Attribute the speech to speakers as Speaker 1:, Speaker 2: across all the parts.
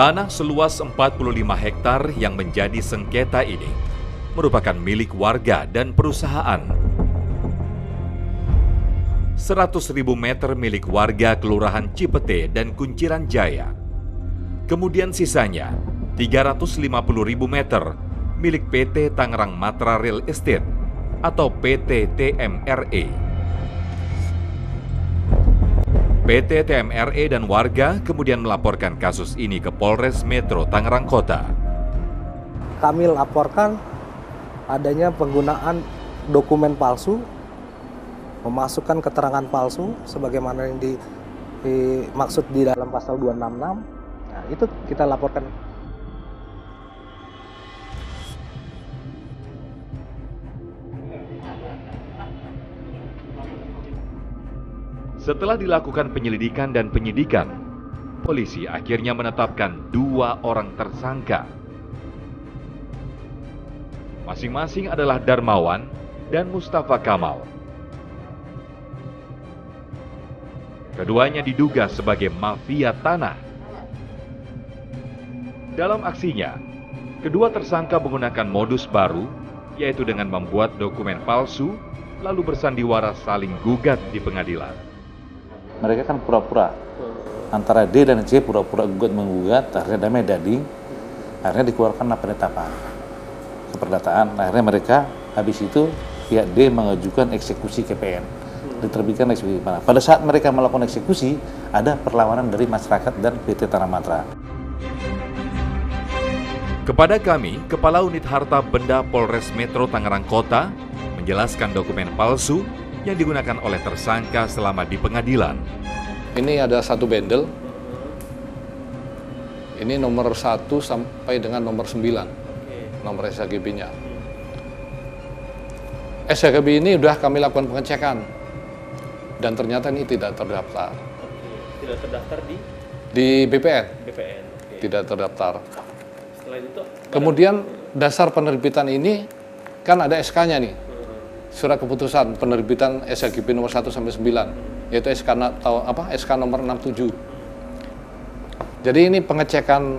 Speaker 1: Tanah seluas 45 hektar yang menjadi sengketa ini merupakan milik warga dan perusahaan. 100.000 meter milik warga Kelurahan Cipete dan Kunciran Jaya. Kemudian sisanya 350.000 meter milik PT Tangerang Matra Real Estate atau PT TMRE. PT TMRE dan warga kemudian melaporkan kasus ini ke Polres Metro Tangerang Kota.
Speaker 2: Kami laporkan adanya penggunaan dokumen palsu, memasukkan keterangan palsu sebagaimana yang dimaksud di dalam pasal 266. Nah, itu kita laporkan.
Speaker 1: Setelah dilakukan penyelidikan dan penyidikan, polisi akhirnya menetapkan 2 orang tersangka. Masing-masing adalah Darmawan dan Mustafa Kamal. Keduanya diduga sebagai mafia tanah. Dalam aksinya, kedua tersangka menggunakan modus baru, yaitu dengan membuat dokumen palsu, lalu bersandiwara saling gugat di pengadilan.
Speaker 3: Mereka kan pura-pura, antara D dan C pura-pura gugat menggugat, akhirnya damai dading, akhirnya dikeluarkanlah penetapan, keperdataan. Akhirnya mereka habis itu pihak D mengajukan eksekusi KPN, diterbitkan eksekusi. Pada saat mereka melakukan eksekusi, ada perlawanan dari masyarakat dan PT Tanah Matra.
Speaker 1: Kepada kami, Kepala Unit Harta Benda Polres Metro Tangerang Kota menjelaskan dokumen palsu yang digunakan oleh tersangka selama di pengadilan.
Speaker 4: Ini ada 1 bendel. Ini nomor 1 sampai dengan nomor 9. Nomor SHGB-nya. SHGB ini sudah kami lakukan pengecekan. Dan ternyata ini tidak terdaftar.
Speaker 5: Tidak terdaftar
Speaker 4: di BPN.
Speaker 5: BPN.
Speaker 4: Tidak terdaftar.
Speaker 5: Setelah itu
Speaker 4: kemudian dasar penerbitan ini kan ada SK-nya nih. Surat keputusan penerbitan SHGB nomor 1 sampai 9, yaitu SK nomor 67. Jadi ini pengecekan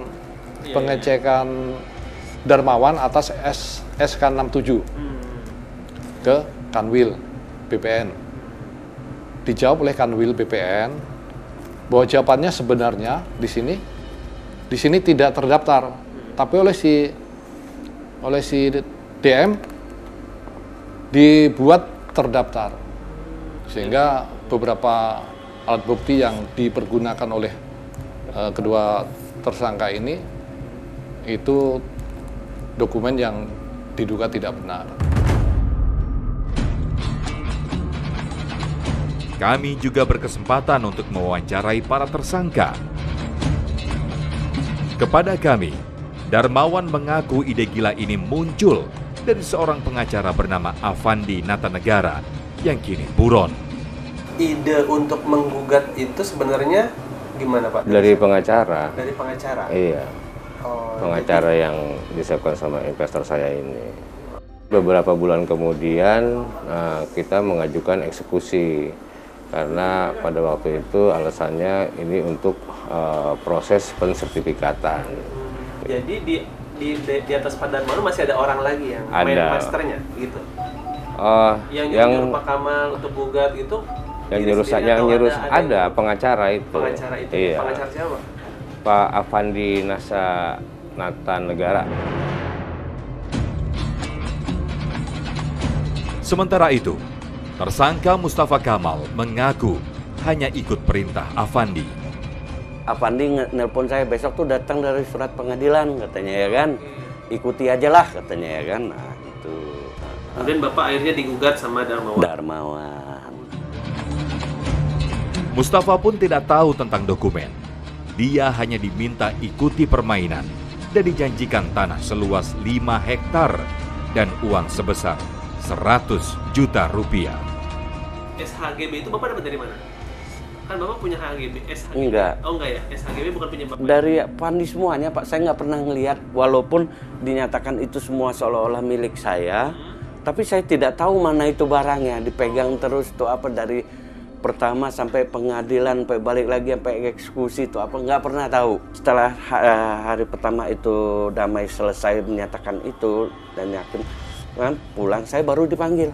Speaker 4: Darmawan atas SK 67 ke Kanwil BPN. Dijawab oleh Kanwil BPN bahwa jawabannya sebenarnya di sini tidak terdaftar, tapi oleh si DM dibuat terdaftar, sehingga beberapa alat bukti yang dipergunakan oleh kedua tersangka ini itu dokumen yang diduga tidak benar.
Speaker 1: Kami juga berkesempatan untuk mewawancarai para tersangka. Kepada kami, Darmawan mengaku ide gila ini muncul dari seorang pengacara bernama Avandi Natanegara yang kini buron.
Speaker 5: ide untuk menggugat itu sebenarnya gimana Pak?
Speaker 6: Dari pengacara.
Speaker 5: Dari pengacara?
Speaker 6: Iya.
Speaker 5: Oh,
Speaker 6: pengacara yang disiapkan sama investor saya ini. Beberapa bulan kemudian kita mengajukan eksekusi karena pada waktu itu alasannya ini untuk proses pensertifikatan.
Speaker 5: Jadi di atas Pak Darmawan masih ada orang lagi yang main masternya gitu? Yang nyuruh Pak Kamal untuk gugat gitu?
Speaker 6: Yang nyuruh ada pengacara itu.
Speaker 5: Pengacara itu?
Speaker 6: Iya.
Speaker 5: Pengacara siapa?
Speaker 6: Pak Avandi Natanegara.
Speaker 1: Sementara itu, tersangka Mustafa Kamal mengaku hanya ikut perintah Avandi.
Speaker 7: Avandi nelpon saya besok tuh datang dari surat pengadilan katanya ya kan, ikuti aja lah katanya ya kan. Nah itu.
Speaker 5: Kemudian Bapak akhirnya digugat sama Darmawan.
Speaker 7: Darmawan.
Speaker 1: Mustafa pun tidak tahu tentang dokumen. Dia hanya diminta ikuti permainan dan dijanjikan tanah seluas 5 hektar dan uang sebesar 100 juta rupiah.
Speaker 5: SHGB itu Bapak dapat dari mana? Kan Bapak punya HGB, SHGB?
Speaker 7: Enggak.
Speaker 5: Oh enggak ya, SHGB bukan punya Bapak?
Speaker 7: Dari Avandi semuanya Pak, saya nggak pernah ngelihat walaupun dinyatakan itu semua seolah-olah milik saya, tapi saya tidak tahu mana itu barangnya, dipegang terus tuh apa dari pertama sampai pengadilan, sampai balik lagi, sampai eksekusi itu apa nggak pernah tahu. Setelah hari pertama itu damai selesai menyatakan itu dan yakin, kan pulang saya baru dipanggil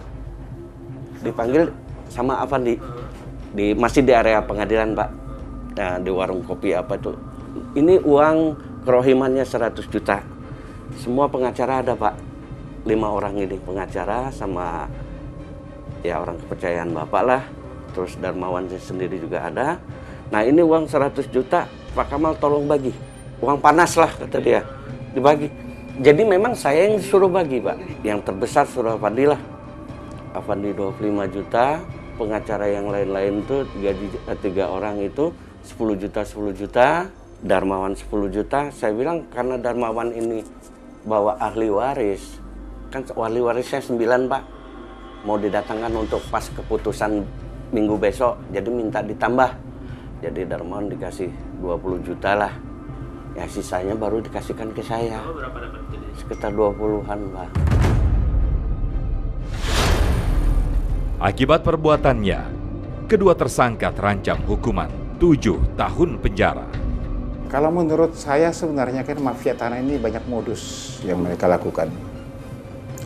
Speaker 7: sama Afandi masih di area pengadilan Pak, nah, di warung kopi apa itu. Ini uang kerohimannya 100 juta. Semua pengacara ada Pak, 5 orang ini pengacara sama ya orang kepercayaan Bapak lah. Terus Darmawan sendiri juga ada. Nah ini uang 100 juta, Pak Kamal tolong bagi. Uang panas lah kata dia, dibagi. Jadi memang saya yang disuruh bagi Pak. Yang terbesar suruh Afandi lah. Afandi 25 juta, pengacara yang lain-lain tuh 3 orang itu 10 juta, Darmawan 10 juta. Saya bilang karena Darmawan ini bawa ahli waris, kan ahli warisnya 9 Pak. Mau didatangkan untuk pas keputusan minggu besok, jadi minta ditambah. Jadi Darmawan dikasih 20 juta lah. Ya sisanya baru dikasihkan ke saya.
Speaker 5: Berapa dapat jadi?
Speaker 7: Sekitar 20-an Pak.
Speaker 1: Akibat perbuatannya, kedua tersangka terancam hukuman 7 tahun penjara.
Speaker 8: Kalau menurut saya sebenarnya kan mafia tanah ini banyak modus yang mereka lakukan.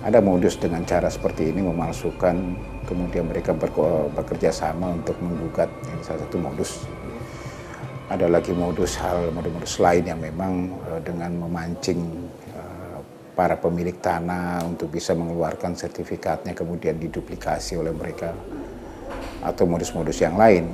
Speaker 8: Ada modus dengan cara seperti ini memalsukan, kemudian mereka bekerja sama untuk menggugat, ini salah satu modus. Ada lagi modus lain yang memang dengan memancing para pemilik tanah untuk bisa mengeluarkan sertifikatnya kemudian diduplikasi oleh mereka, atau modus-modus yang lain.